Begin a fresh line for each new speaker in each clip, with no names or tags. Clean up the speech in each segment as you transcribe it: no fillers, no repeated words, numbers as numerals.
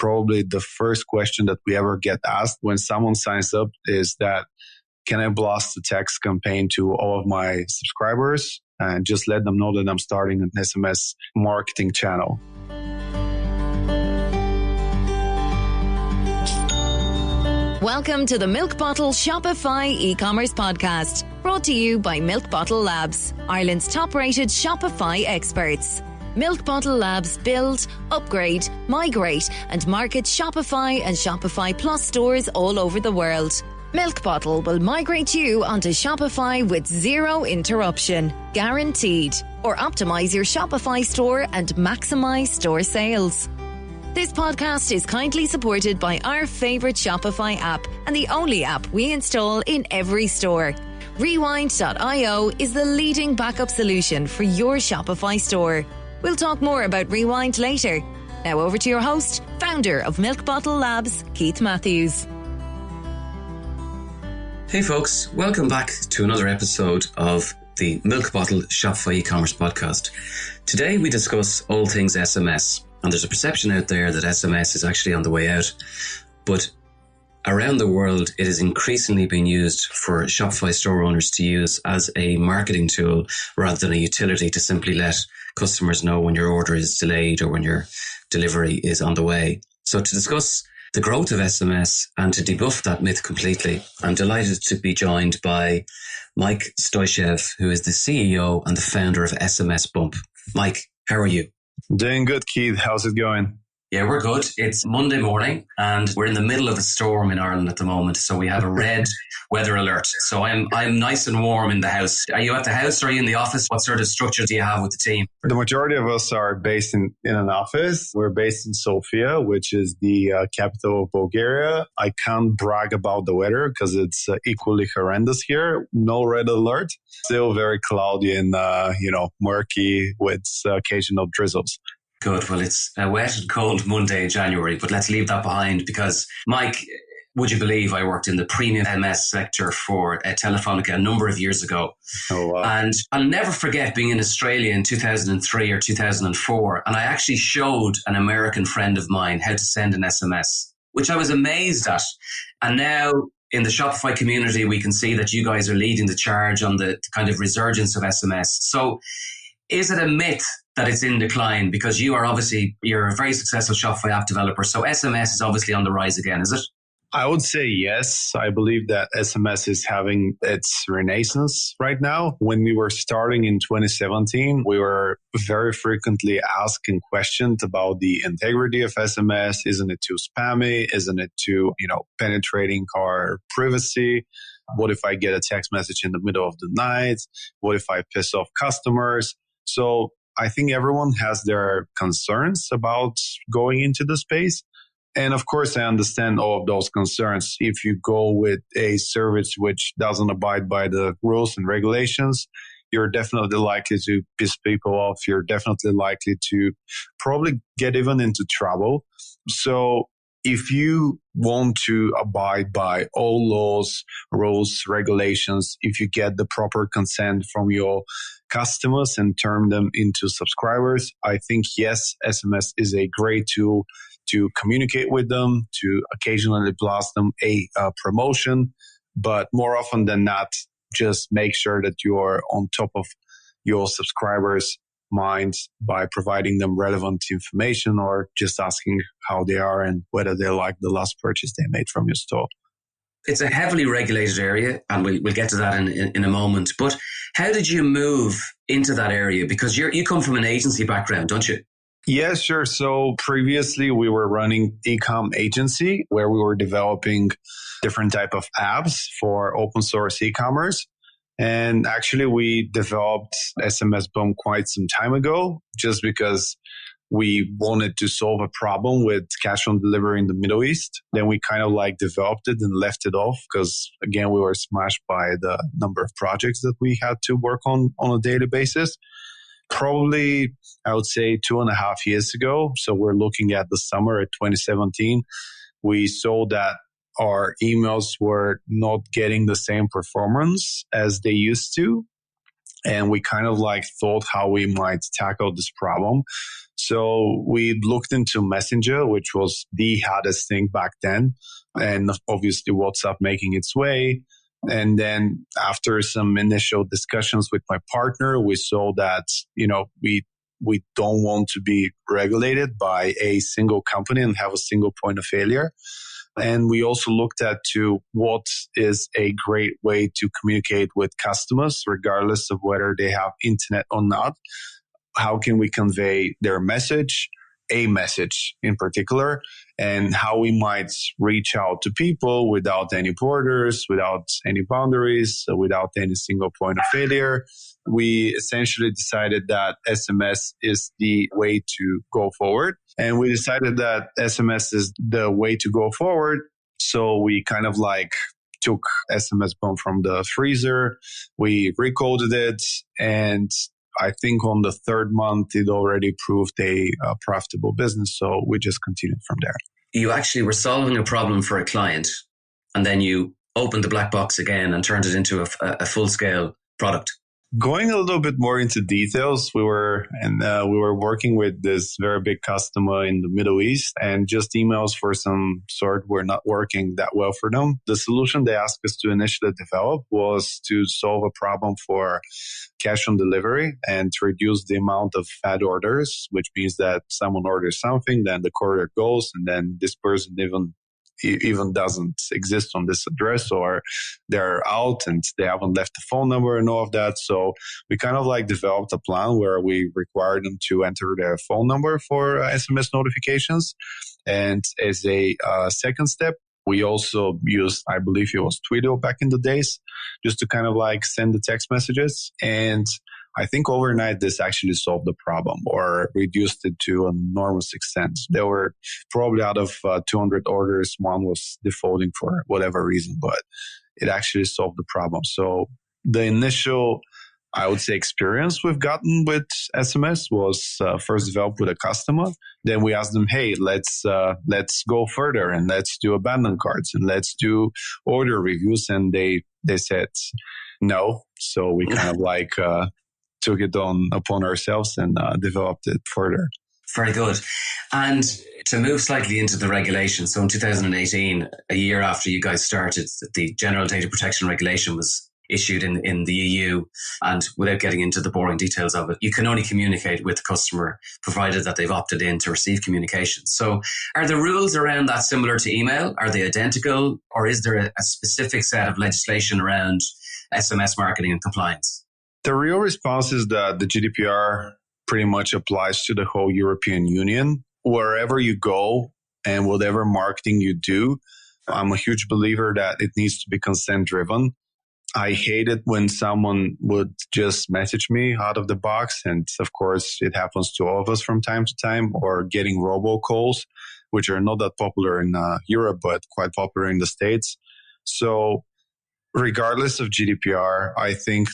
probably the first question that we ever get asked when someone signs up is that, can I blast the text campaign to all of my subscribers and just let them know that I'm starting an SMS marketing channel?
Welcome to the Milk Bottle Shopify e-commerce podcast, brought to you by Milk Bottle Labs, Ireland's top-rated Shopify experts. Milk Bottle Labs build, upgrade, migrate and market Shopify and Shopify Plus stores all over the world. Milk Bottle will migrate you onto Shopify with zero interruption, guaranteed, or optimize your Shopify store and maximize store sales. This podcast is kindly supported by our favorite Shopify app and the only app we install in every store. Rewind.io is the leading backup solution for your Shopify store. We'll talk more about Rewind later. Now over to your host, founder of Milk Bottle Labs, Keith Matthews.
Hey folks, welcome back to another episode of the Milk Bottle Shopify e-commerce podcast. Today we discuss all things SMS. And there's a perception out there that SMS is actually on the way out. But around the world, it is increasingly being used for Shopify store owners to use as a marketing tool rather than a utility to simply let customers know when your order is delayed or when your delivery is on the way. So to discuss the growth of SMS and to debuff that myth completely, I'm delighted to be joined by Mike Stoychev, who is the CEO and the founder of SMSBump. Mike, how are you?
Doing good, Keith. How's it going?
Yeah, we're good. It's Monday morning and we're in the middle of a storm in Ireland at the moment. So we have a red weather alert. So I'm nice and warm in the house. Are you at the house or are you in the office? What sort of structure do you have with the team?
The majority of us are based in an office. We're based in Sofia, which is the capital of Bulgaria. I can't brag about the weather because it's equally horrendous here. No red alert. Still very cloudy and, murky with occasional drizzles.
Good. Well, it's a wet and cold Monday in January, but let's leave that behind because, Mike, would you believe I worked in the premium MS sector for Telefonica a number of years ago?
Oh, wow.
And I'll never forget being in Australia in 2003 or 2004. And I actually showed an American friend of mine how to send an SMS, which I was amazed at. And now in the Shopify community, we can see that you guys are leading the charge on the kind of resurgence of SMS. So is it a myth that it's in decline? Because you're a very successful Shopify app developer. So SMS is obviously on the rise again, is it?
I would say yes. I believe that SMS is having its renaissance right now. When we were starting in 2017, we were very frequently asking questions about the integrity of SMS. Isn't it too spammy? Isn't it too, penetrating our privacy? What if I get a text message in the middle of the night? What if I piss off customers? So I think everyone has their concerns about going into the space. And of course, I understand all of those concerns. If you go with a service which doesn't abide by the rules and regulations, you're definitely likely to piss people off. You're definitely likely to probably get even into trouble. So if you want to abide by all laws, rules, regulations, if you get the proper consent from your customers and turn them into subscribers, I think, yes, SMS is a great tool to communicate with them, to occasionally blast them a promotion. But more often than not, just make sure that you are on top of your subscribers' minds by providing them relevant information or just asking how they are and whether they like the last purchase they made from your store.
It's a heavily regulated area, and we'll get to that in a moment. But how did you move into that area? Because you come from an agency background, don't you?
Yeah, sure. So previously we were running e-com agency where we were developing different type of apps for open source e-commerce. And actually we developed SMSBump quite some time ago just because we wanted to solve a problem with cash on delivery in the Middle East. Then we kind of developed it and left it off because, again, we were smashed by the number of projects that we had to work on a daily basis. Probably, I would say 2.5 years ago. So we're looking at the summer of 2017. We saw that our emails were not getting the same performance as they used to. And we kind of like thought how we might tackle this problem. So we looked into Messenger, which was the hottest thing back then. And obviously WhatsApp making its way. And then after some initial discussions with my partner, we saw that, we don't want to be regulated by a single company and have a single point of failure. And we also looked at to what is a great way to communicate with customers, regardless of whether they have internet or not. How can we convey their message, a message in particular, and how we might reach out to people without any borders, without any boundaries, without any single point of failure. We essentially decided that SMS is the way to go forward. And we decided that SMS is the way to go forward. So we kind of like took SMSBump from the freezer. We recoded it. And I think on the third month, it already proved a profitable business. So we just continued from there.
You actually were solving a problem for a client, and then you opened the black box again and turned it into a full-scale product.
Going a little bit more into details, we were working with this very big customer in the Middle East, and just emails for some sort were not working that well for them. The solution they asked us to initially develop was to solve a problem for cash on delivery and to reduce the amount of fat orders, which means that someone orders something, then the courier goes, and then this person even doesn't exist on this address, or they're out and they haven't left the phone number and all of that. So we kind of like developed a plan where we required them to enter their phone number for SMS notifications. And as a second step, we also used, I believe it was Twitter back in the days, just to kind of like send the text messages. And I think overnight this actually solved the problem or reduced it to an enormous extent. There were probably out of 200 orders, one was defaulting for whatever reason, but it actually solved the problem. So the initial, I would say, experience we've gotten with SMS was first developed with a customer. Then we asked them, hey, let's go further and let's do abandoned carts and let's do order reviews. And they said no. So we kind of like took it on upon ourselves and developed it further.
Very good. And to move slightly into the regulation, so in 2018, a year after you guys started, the General Data Protection Regulation was issued in the EU. And without getting into the boring details of it, you can only communicate with the customer provided that they've opted in to receive communications. So are the rules around that similar to email? Are they identical? Or is there a specific set of legislation around SMS marketing and compliance?
The real response is that the GDPR pretty much applies to the whole European Union. Wherever you go and whatever marketing you do, I'm a huge believer that it needs to be consent driven. I hate it when someone would just message me out of the box. And of course, it happens to all of us from time to time, or getting robocalls, which are not that popular in Europe, but quite popular in the States. So regardless of GDPR, I think,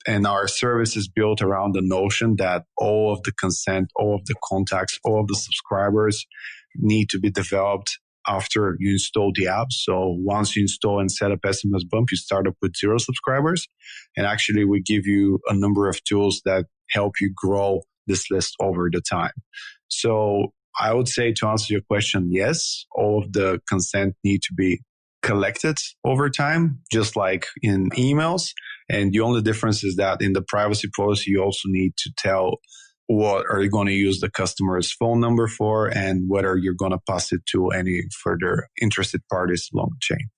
and our service is built around the notion that all of the consent, all of the contacts, all of the subscribers need to be developed after you install the app. So once you install and set up SMSBump, you start up with 0 subscribers. And actually, we give you a number of tools that help you grow this list over the time. So I would say, to answer your question, yes, all of the consent need to be collected over time, just like in emails. And the only difference is that in the privacy policy, you also need to tell what are you going to use the customer's phone number for and whether you're going to pass it to any further interested parties along the chain.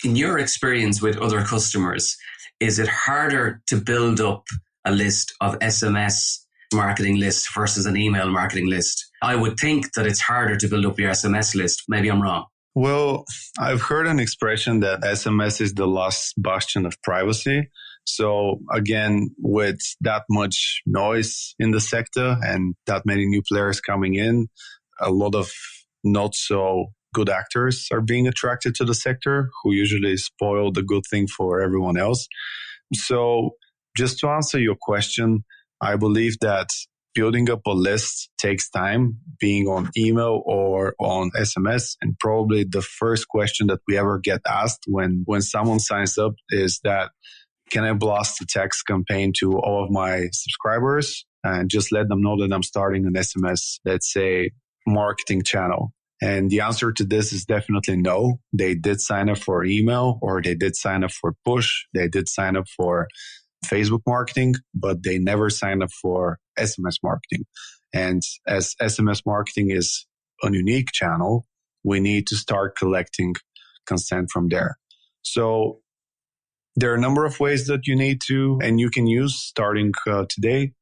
In your experience with other customers, is it harder to build up a list of SMS marketing list versus an email marketing list? I would think that it's harder to build up your SMS list. Maybe I'm wrong.
Well, I've heard an expression that SMS is the last bastion of privacy. So again, with that much noise in the sector and that many new players coming in, a lot of not so good actors are being attracted to the sector who usually spoil the good thing for everyone else. So just to answer your question, I believe that building up a list takes time, being on email or on SMS. And probably the first question that we ever get asked when someone signs up is that, can I blast a text campaign to all of my subscribers and just let them know that I'm starting an SMS, let's say, marketing channel? And the answer to this is definitely no. They did sign up for email, or they did sign up for push. They did sign up for Facebook marketing, but they never signed up for SMS marketing. And as SMS marketing is a unique channel, we need to start collecting consent from there. So there are a number of ways that you need to, and you can use starting today,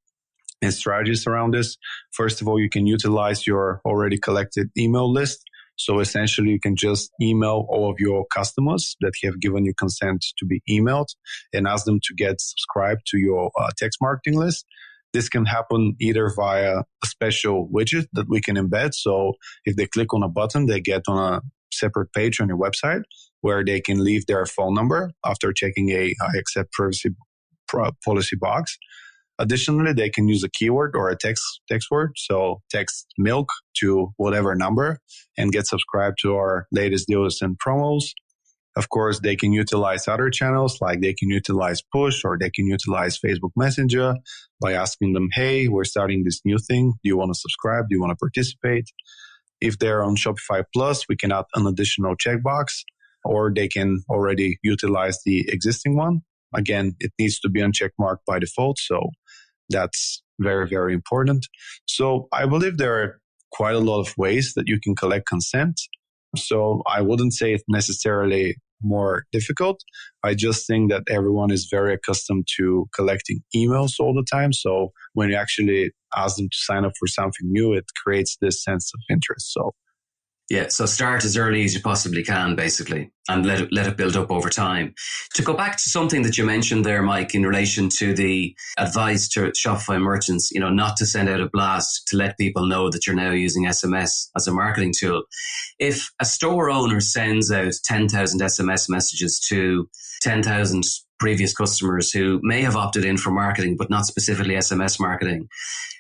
and strategies around this. First of all, you can utilize your already collected email list. So essentially, you can just email all of your customers that have given you consent to be emailed and ask them to get subscribed to your text marketing list. This can happen either via a special widget that we can embed. So if they click on a button, they get on a separate page on your website where they can leave their phone number after checking a I accept privacy policy box. Additionally, they can use a keyword or a text word. So text milk to whatever number and get subscribed to our latest deals and promos. Of course, they can utilize other channels, like they can utilize push, or they can utilize Facebook Messenger by asking them, hey, we're starting this new thing. Do you want to subscribe? Do you want to participate? If they're on Shopify Plus, we can add an additional checkbox, or they can already utilize the existing one. Again, it needs to be unchecked marked by default. So that's very, very important. So I believe there are quite a lot of ways that you can collect consent. So I wouldn't say it's necessarily more difficult. I just think that everyone is very accustomed to collecting emails all the time. So when you actually ask them to sign up for something new, it creates this sense of interest. So
yeah, so start as early as you possibly can, basically, and let it build up over time. To go back to something that you mentioned there, Mike, in relation to the advice to Shopify merchants, not to send out a blast to let people know that you're now using SMS as a marketing tool. If a store owner sends out 10,000 SMS messages to 10,000 previous customers who may have opted in for marketing, but not specifically SMS marketing,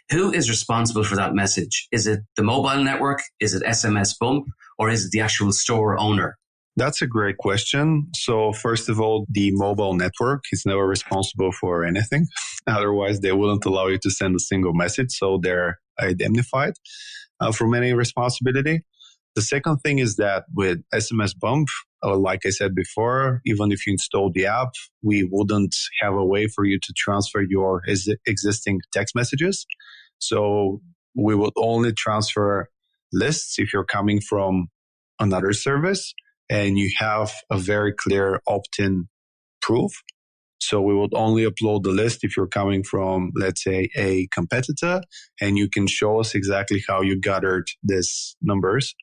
who is responsible for that message? Is it the mobile network? Is it SMSBump? Or is it the actual store owner?
That's a great question. So first of all, the mobile network is never responsible for anything. Otherwise, they wouldn't allow you to send a single message. So they're indemnified from any responsibility. The second thing is that with SMSBump, like I said before, even if you install the app, we wouldn't have a way for you to transfer your existing text messages. So we would only transfer lists if you're coming from another service and you have a very clear opt-in proof. So we would only upload the list if you're coming from, let's say, a competitor, and you can show us exactly how you gathered these numbers.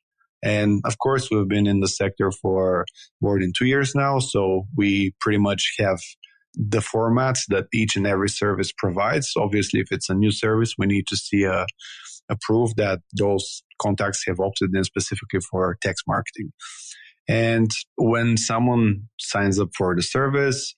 And of course, we've been in the sector for more than 2 years now. So we pretty much have the formats that each and every service provides. Obviously, if it's a new service, we need to see a proof that those contacts have opted in specifically for text marketing. And when someone signs up for the service,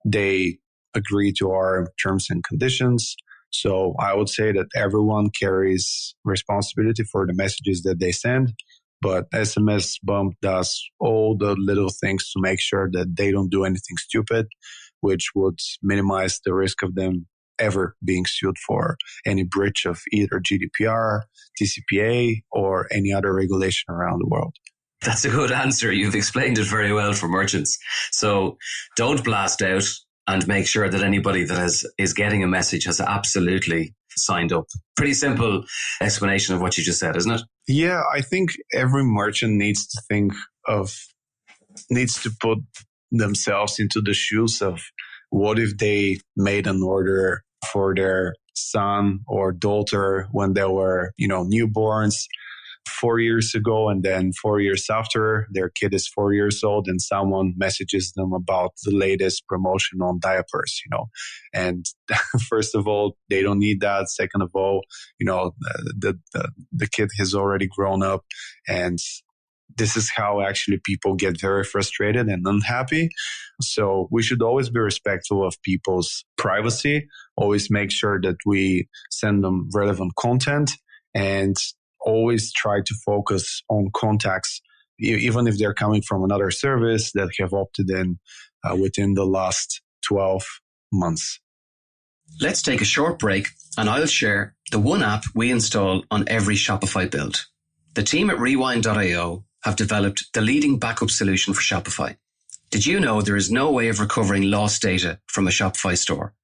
they agree to our terms and conditions. So I would say that everyone carries responsibility for the messages that they send. But SMSBump does all the little things to make sure that they don't do anything stupid, which would minimize the risk of them ever being sued for any breach of either GDPR, TCPA, or any other regulation around the world.
That's a good answer. You've explained it very well for merchants. So don't blast out, and make sure that anybody that is getting a message has absolutely signed up. Pretty simple explanation of what you just said, isn't it?
Yeah, I think every merchant needs to put themselves into the shoes of what if they made an order for their son or daughter when they were, newborns 4 years ago, and then 4 years after their kid is 4 years old and someone messages them about the latest promotion on diapers, and first of all, they don't need that. Second of all, the kid has already grown up, and this is how actually people get very frustrated and unhappy. So we should always be respectful of people's privacy, always make sure that we send them relevant content, and always try to focus on contacts, even if they're coming from another service that have opted in within the last 12 months.
Let's take a short break and I'll share the one app we install on every Shopify build. The team at Rewind.io have developed the leading backup solution for Shopify. Did you know there is no way of recovering lost data from a Shopify store?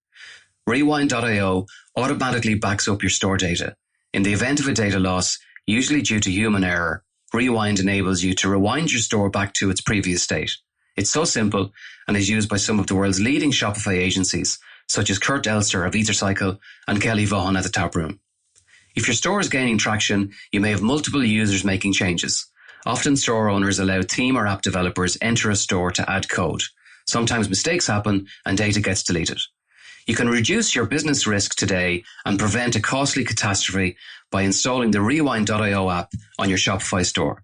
Rewind.io automatically backs up your store data. In the event of a data loss, usually due to human error, Rewind enables you to rewind your store back to its previous state. It's so simple and is used by some of the world's leading Shopify agencies, such as Kurt Elster of EtherCycle and Kelly Vaughan at the Tap Room. If your store is gaining traction, you may have multiple users making changes. Often store owners allow team or app developers enter a store to add code. Sometimes mistakes happen and data gets deleted. You can reduce your business risk today and prevent a costly catastrophe by installing the Rewind.io app on your Shopify store.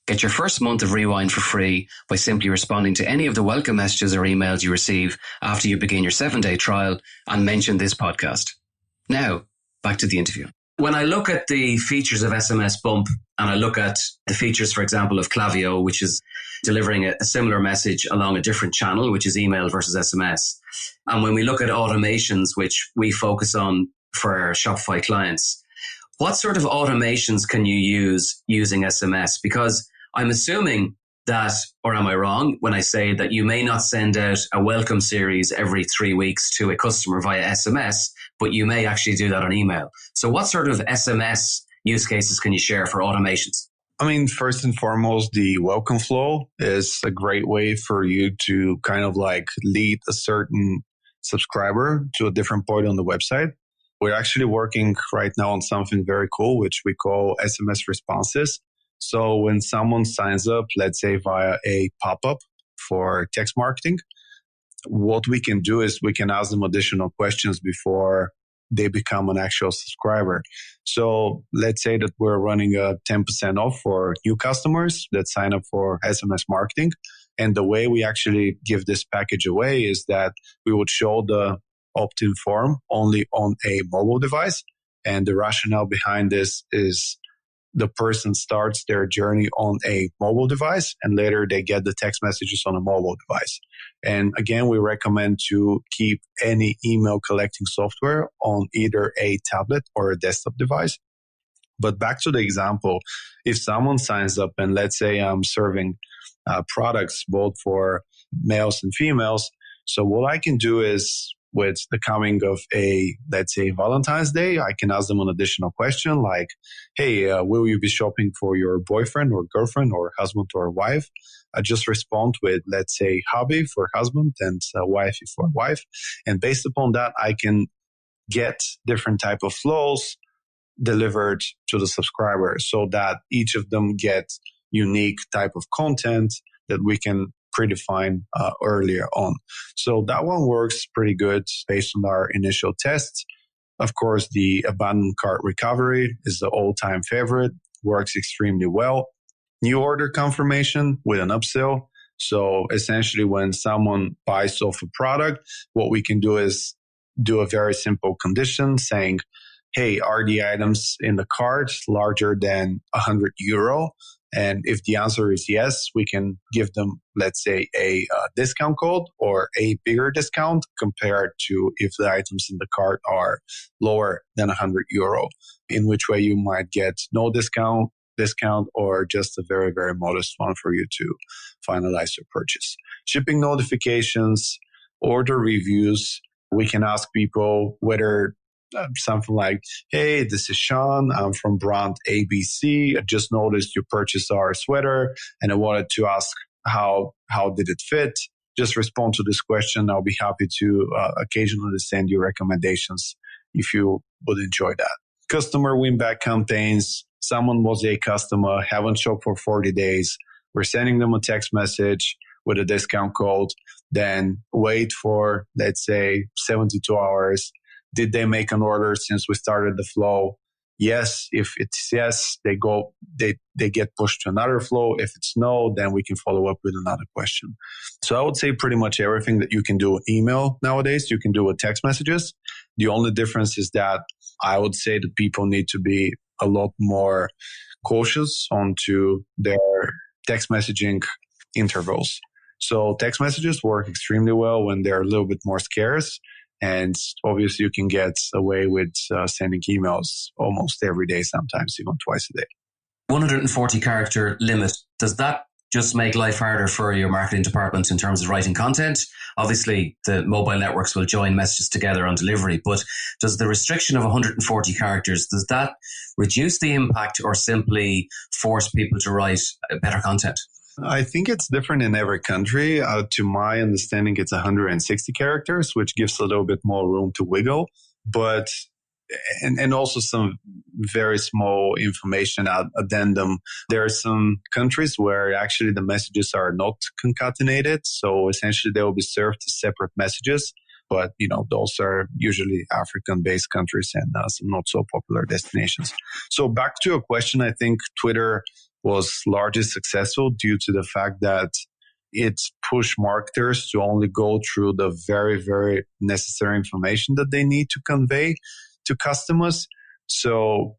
Get your first month of Rewind for free by simply responding to any of the welcome messages or emails you receive after you begin your 7-day trial and mention this podcast. Now, back to the interview. When I look at the features of SMSBump and I look at the features, for example, of Klaviyo, which is delivering a similar message along a different channel, which is email versus SMS. And when we look at automations, which we focus on for our Shopify clients, what sort of automations can you use using SMS? Because I'm assuming that, or am I wrong when I say that you may not send out a welcome series every 3 weeks to a customer via SMS, but you may actually do that on email. So what sort of SMS use cases can you share for automations?
I mean, first and foremost, the welcome flow is a great way for you to kind of like lead a certain subscriber to a different point on the website. We're actually working right now on something very cool, which we call SMS responses. So when someone signs up, let's say via a pop-up for text marketing, what we can do is we can ask them additional questions before they become an actual subscriber. So let's say that we're running a 10% off for new customers that sign up for SMS marketing. And the way we actually give this package away is that we would show the opt-in form only on a mobile device. And the rationale behind this is the person starts their journey on a mobile device and later they get the text messages on a mobile device. And again, we recommend to keep any email collecting software on either a tablet or a desktop device. But back to the example, if someone signs up and let's say I'm serving products both for males and females. So what I can do is with the coming of let's say Valentine's Day, I can ask them an additional question like, hey, will you be shopping for your boyfriend or girlfriend or husband or wife? I just respond with, let's say, hubby for husband and wifey for wife. And based upon that, I can get different type of flows delivered to the subscriber so that each of them get unique type of content that we can predefine earlier on. So that one works pretty good based on our initial tests. Of course, the abandoned cart recovery is the all-time favorite, works extremely well. New order confirmation with an upsell. So essentially when someone buys off a product, what we can do is do a very simple condition saying, hey, are the items in the cart larger than €100? And if the answer is yes, we can give them, let's say, a discount code or a bigger discount compared to if the items in the cart are lower than €100, in which way you might get no discount, or just a very, very modest one for you to finalize your purchase. Shipping notifications, order reviews. We can ask people whether something like, hey, this is Sean. I'm from brand ABC. I just noticed you purchased our sweater and I wanted to ask how did it fit? Just respond to this question. I'll be happy to occasionally send you recommendations if you would enjoy that. Customer win-back campaigns. Someone was a customer, haven't shopped for 40 days. We're sending them a text message with a discount code. Then wait for, let's say, 72 hours. Did they make an order since we started the flow? Yes. If it's yes, they get pushed to another flow. If it's no, then we can follow up with another question. So I would say pretty much everything that you can do with email nowadays, you can do with text messages. The only difference is that I would say that people need to be a lot more cautious onto their text messaging intervals. So text messages work extremely well when they're a little bit more scarce. And obviously you can get away with sending emails almost every day, sometimes even twice a day.
140 character limit, does that just make life harder for your marketing department in terms of writing content? Obviously, the mobile networks will join messages together on delivery, but does the restriction of 140 characters, does that reduce the impact or simply force people to write better content?
I think it's different in every country. To my understanding, it's 160 characters, which gives a little bit more room to wiggle. But and also some very small information addendum. There are some countries where actually the messages are not concatenated. So essentially they will be served as separate messages. But, those are usually African-based countries and some not so popular destinations. So back to your question, I think Twitter was largely successful due to the fact that it pushed marketers to only go through the very, very necessary information that they need to convey to customers. So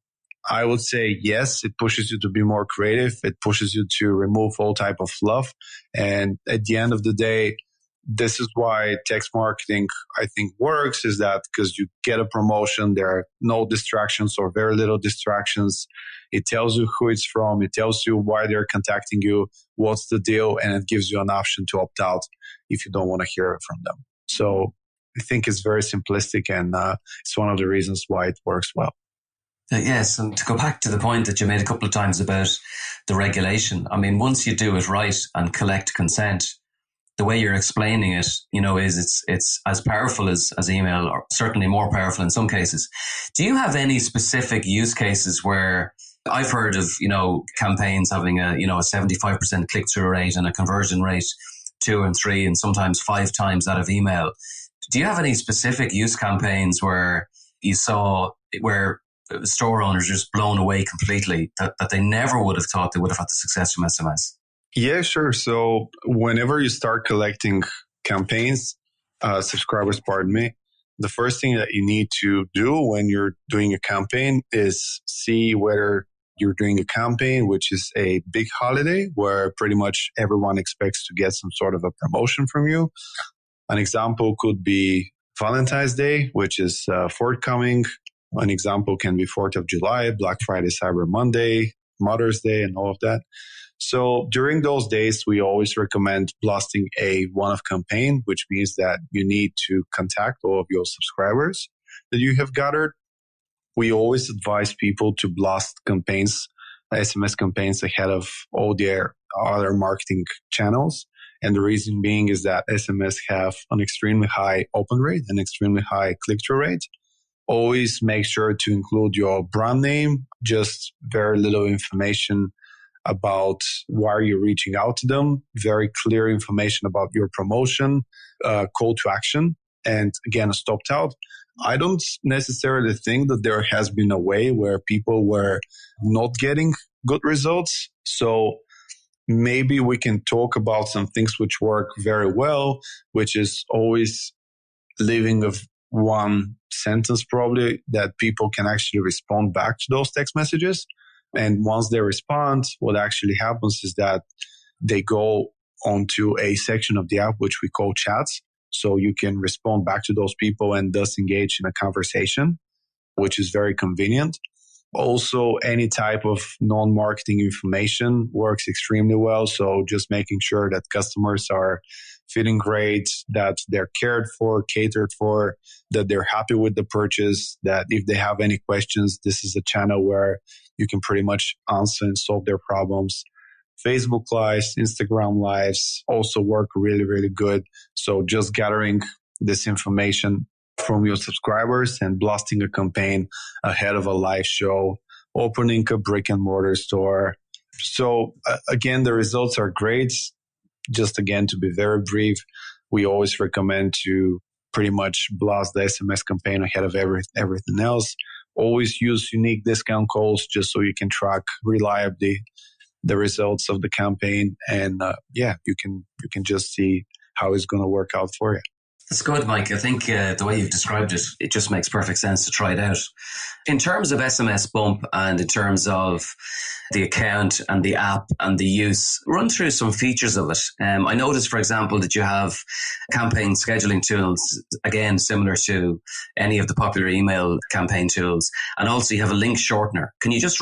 I would say, yes, it pushes you to be more creative. It pushes you to remove all type of fluff. And at the end of the day, this is why text marketing, I think, works, is that because you get a promotion, there are no distractions or very little distractions. It tells you who it's from. It tells you why they're contacting you, what's the deal, and it gives you an option to opt out if you don't want to hear it from them. So I think it's very simplistic, and it's one of the reasons why it works well.
Yes, and to go back to the point that you made a couple of times about the regulation, I mean, once you do it right and collect consent, the way you're explaining it, is it's as powerful as email, or certainly more powerful in some cases. Do you have any specific use cases where I've heard of, campaigns having a 75% click-through rate and a conversion rate 2 and 3 and sometimes 5 times that of email? Do you have any specific use campaigns where you saw where store owners are just blown away completely, that they never would have thought they would have had the success from SMS?
Yeah, sure. So whenever you start collecting subscribers, the first thing that you need to do when you're doing a campaign is see whether you're doing a campaign, which is a big holiday where pretty much everyone expects to get some sort of a promotion from you. An example could be Valentine's Day, which is forthcoming. An example can be 4th of July, Black Friday, Cyber Monday, Mother's Day, and all of that. So during those days, we always recommend blasting a one-off campaign, which means that you need to contact all of your subscribers that you have gathered. We always advise people to blast campaigns, SMS campaigns, ahead of all their other marketing channels. And the reason being is that SMS have an extremely high open rate and extremely high click-through rate. Always make sure to include your brand name, just very little information about why you're reaching out to them, very clear information about your promotion, call to action, and again, a stopped out. I don't necessarily think that there has been a way where people were not getting good results. So maybe we can talk about some things which work very well, which is always leaving of one sentence probably that people can actually respond back to those text messages. And once they respond, what actually happens is that they go onto a section of the app which we call chats. So you can respond back to those people and thus engage in a conversation, which is very convenient. Also, any type of non-marketing information works extremely well. So just making sure that customers are feeling great, that they're cared for, catered for, that they're happy with the purchase, that if they have any questions, this is a channel where you can pretty much answer and solve their problems. Facebook Lives, Instagram Lives also work really, really good. So just gathering this information from your subscribers and blasting a campaign ahead of a live show, opening a brick and mortar store. So again, the results are great. Just again, to be very brief, we always recommend to pretty much blast the SMS campaign ahead of everything else. Always use unique discount codes just so you can track reliably the results of the campaign. And you can just see how it's going to work out for you.
That's good, Mike. I think the way you've described it, it just makes perfect sense to try it out. In terms of SMSBump and in terms of the account and the app and the use, run through some features of it. I noticed, for example, that you have campaign scheduling tools, again, similar to any of the popular email campaign tools. And also you have a link shortener. Can you just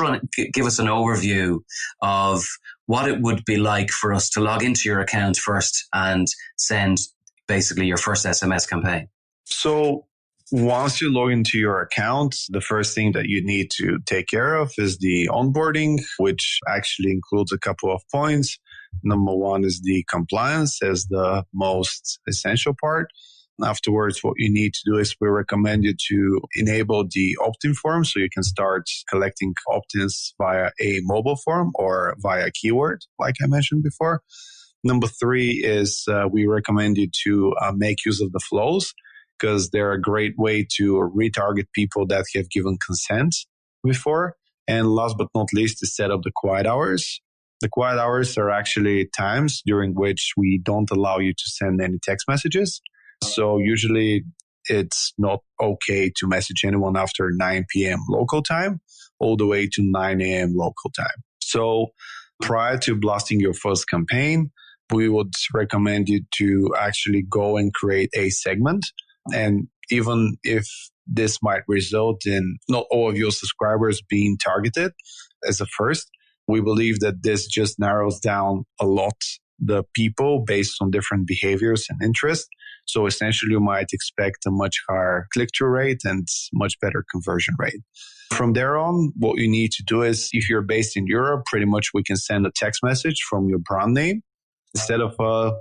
give us an overview of what it would be like for us to log into your account first and send basically your first SMS campaign?
So once you log into your account, the first thing that you need to take care of is the onboarding, which actually includes a couple of points. Number one is the compliance as the most essential part. Afterwards, what you need to do is we recommend you to enable the opt-in form so you can start collecting opt-ins via a mobile form or via keyword, like I mentioned before. Number three is we recommend you to make use of the flows because they're a great way to retarget people that have given consent before. And last but not least is set up the quiet hours. The quiet hours are actually times during which we don't allow you to send any text messages. So usually it's not okay to message anyone after 9 p.m. local time all the way to 9 a.m. local time. So prior to blasting your first campaign, we would recommend you to actually go and create a segment. And even if this might result in not all of your subscribers being targeted as a first, we believe that this just narrows down a lot the people based on different behaviors and interests. So essentially, you might expect a much higher click-through rate and much better conversion rate. From there on, what you need to do is, if you're based in Europe, pretty much we can send a text message from your brand name instead of a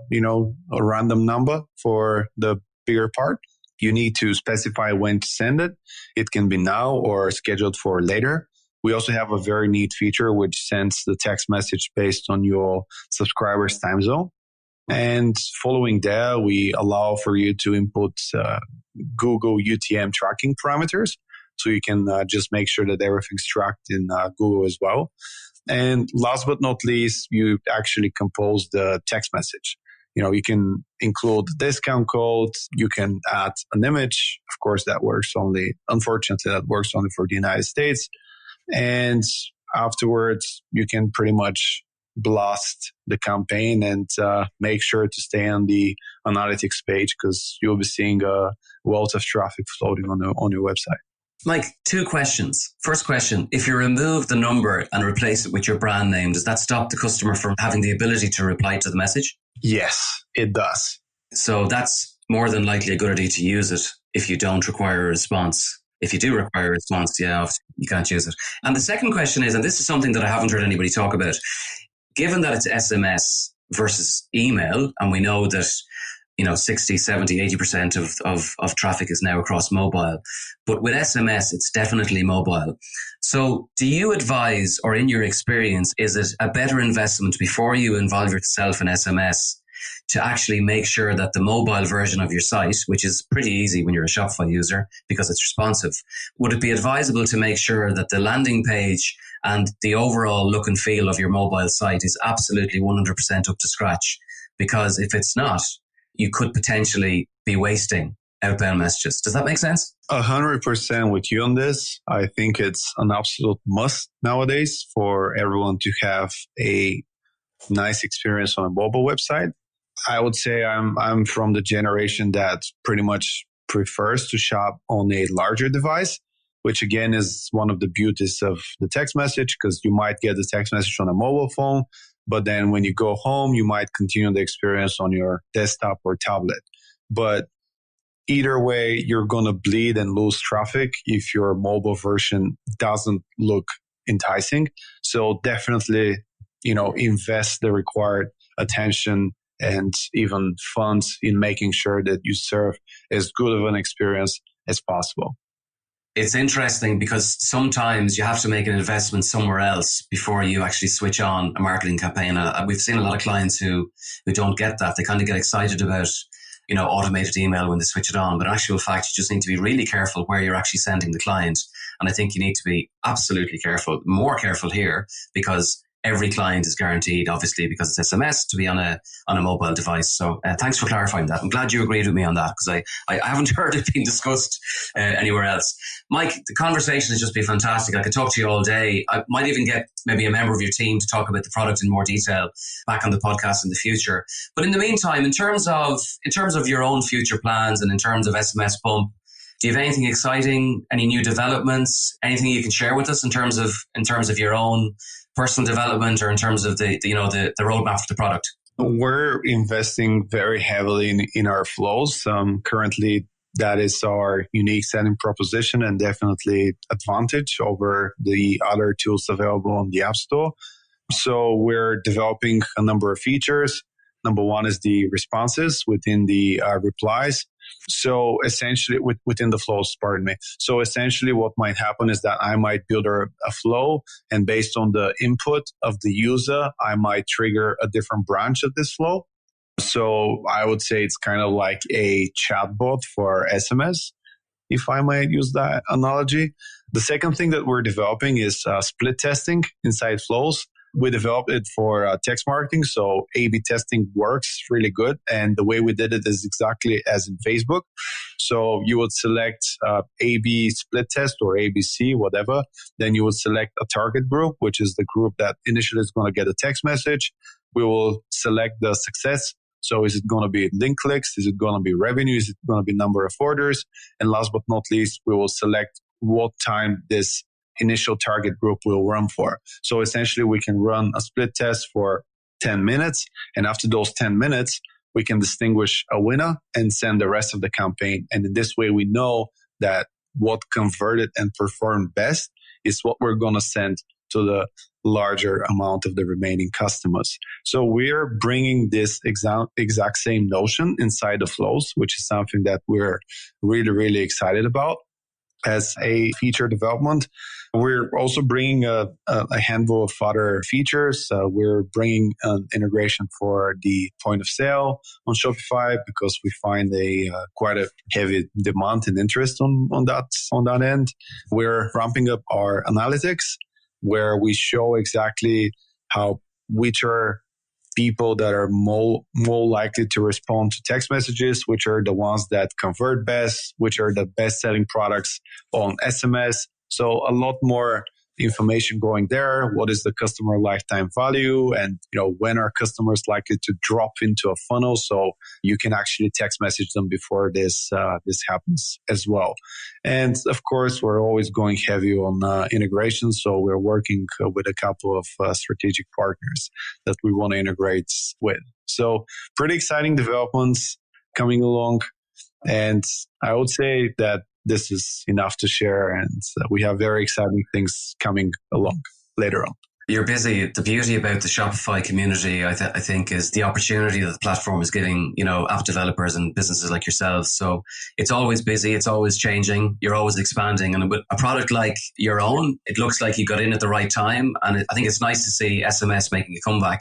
random number for the bigger part. You need to specify when to send it. It can be now or scheduled for later. We also have a very neat feature which sends the text message based on your subscriber's time zone. And following that, we allow for you to input Google UTM tracking parameters. So you can just make sure that everything's tracked in Google as well. And last but not least, you actually compose the text message. You can include discount codes. You can add an image. Of course, unfortunately, that works only for the United States. And afterwards, you can pretty much blast the campaign and make sure to stay on the analytics page because you'll be seeing a wealth of traffic floating on your website.
Mike, 2 questions. First question, if you remove the number and replace it with your brand name, does that stop the customer from having the ability to reply to the message?
Yes, it does.
So that's more than likely a good idea to use it if you don't require a response. If you do require a response, you can't use it. And the second question is, and this is something that I haven't heard anybody talk about, given that it's SMS versus email, and we know that 60, 70, 80% of traffic is now across mobile. But with SMS, it's definitely mobile. So do you advise, or in your experience, is it a better investment before you involve yourself in SMS to actually make sure that the mobile version of your site, which is pretty easy when you're a Shopify user because it's responsive, would it be advisable to make sure that the landing page and the overall look and feel of your mobile site is absolutely 100% up to scratch? Because if it's not, you could potentially be wasting outbound messages. Does that make sense?
100% with you on this. I think it's an absolute must nowadays for everyone to have a nice experience on a mobile website. I would say I'm from the generation that pretty much prefers to shop on a larger device, which again is one of the beauties of the text message, because you might get the text message on a mobile phone, but then when you go home, you might continue the experience on your desktop or tablet. But either way, you're going to bleed and lose traffic if your mobile version doesn't look enticing. So definitely, invest the required attention and even funds in making sure that you serve as good of an experience as possible.
It's interesting because sometimes you have to make an investment somewhere else before you actually switch on a marketing campaign. We've seen a lot of clients who don't get that. They kind of get excited about, automated email when they switch it on. But in actual fact, you just need to be really careful where you're actually sending the client. And I think you need to be absolutely careful, more careful here, because every client is guaranteed, obviously, because it's SMS, to be on a mobile device. So thanks for clarifying that. I'm glad you agreed with me on that, because I haven't heard it being discussed anywhere else. Mike, the conversation has just been fantastic. I could talk to you all day. I might even get maybe a member of your team to talk about the product in more detail back on the podcast in the future. But in the meantime, in terms of your own future plans and in terms of SMSBump, do you have anything exciting, any new developments, anything you can share with us in terms of your own personal development, or in terms of the roadmap for the product?
We're investing very heavily in our flows. Currently, that is our unique selling proposition and definitely advantage over the other tools available on the App Store. So we're developing a number of features. Number one is the responses within the replies. So essentially, within the flows, pardon me. So essentially what might happen is that I might build a flow, and based on the input of the user, I might trigger a different branch of this flow. So I would say it's kind of like a chatbot for SMS, if I might use that analogy. The second thing that we're developing is split testing inside flows. We developed it for text marketing, so A/B testing works really good. And the way we did it is exactly as in Facebook. So you would select A/B split test or ABC, whatever. Then you would select a target group, which is the group that initially is going to get a text message. We will select the success. So is it going to be link clicks? Is it going to be revenue? Is it going to be number of orders? And last but not least, we will select what time this initial target group will run for. So essentially we can run a split test for 10 minutes. And after those 10 minutes, we can distinguish a winner and send the rest of the campaign. And in this way, we know that what converted and performed best is what we're going to send to the larger amount of the remaining customers. So we're bringing this exact same notion inside the flows, which is something that we're really, really excited about as a feature development. We're also bringing a handful of other features. We're bringing an integration for the point of sale on Shopify, because we find quite a heavy demand and interest on that end. We're ramping up our analytics, where we show exactly which are people that are more likely to respond to text messages, which are the ones that convert best, which are the best selling products on SMS. So a lot more information going there. What is the customer lifetime value? And, when are customers likely to drop into a funnel? So you can actually text message them before this happens as well. And of course, we're always going heavy on integration. So we're working with a couple of strategic partners that we want to integrate with. So pretty exciting developments coming along. And I would say that this is enough to share, and we have very exciting things coming along later on.
You're busy. The beauty about the Shopify community, I think, is the opportunity that the platform is giving, app developers and businesses like yourselves. So it's always busy. It's always changing. You're always expanding. And with a product like your own, it looks like you got in at the right time. And I think it's nice to see SMS making a comeback.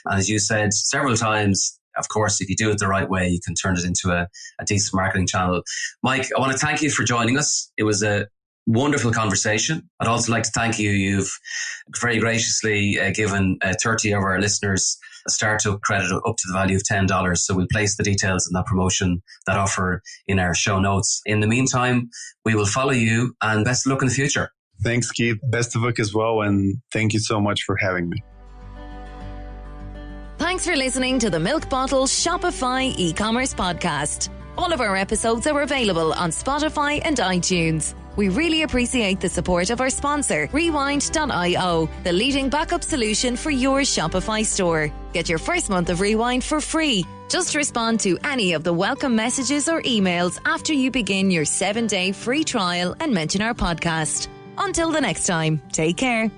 And as you said several times, of course, if you do it the right way, you can turn it into a decent marketing channel. Mike, I want to thank you for joining us. It was a wonderful conversation. I'd also like to thank you. You've very graciously given 30 of our listeners a startup credit up to the value of $10. So we'll place the details in that promotion, that offer, in our show notes. In the meantime, we will follow you, and best of luck in the future.
Thanks, Keith. Best of luck as well. And thank you so much for having me.
Thanks for listening to the Milk Bottle Shopify e-commerce podcast. All of our episodes are available on Spotify and iTunes. We really appreciate the support of our sponsor, Rewind.io, the leading backup solution for your Shopify store. Get your first month of Rewind for free. Just respond to any of the welcome messages or emails after you begin your 7-day free trial and mention our podcast. Until the next time, take care.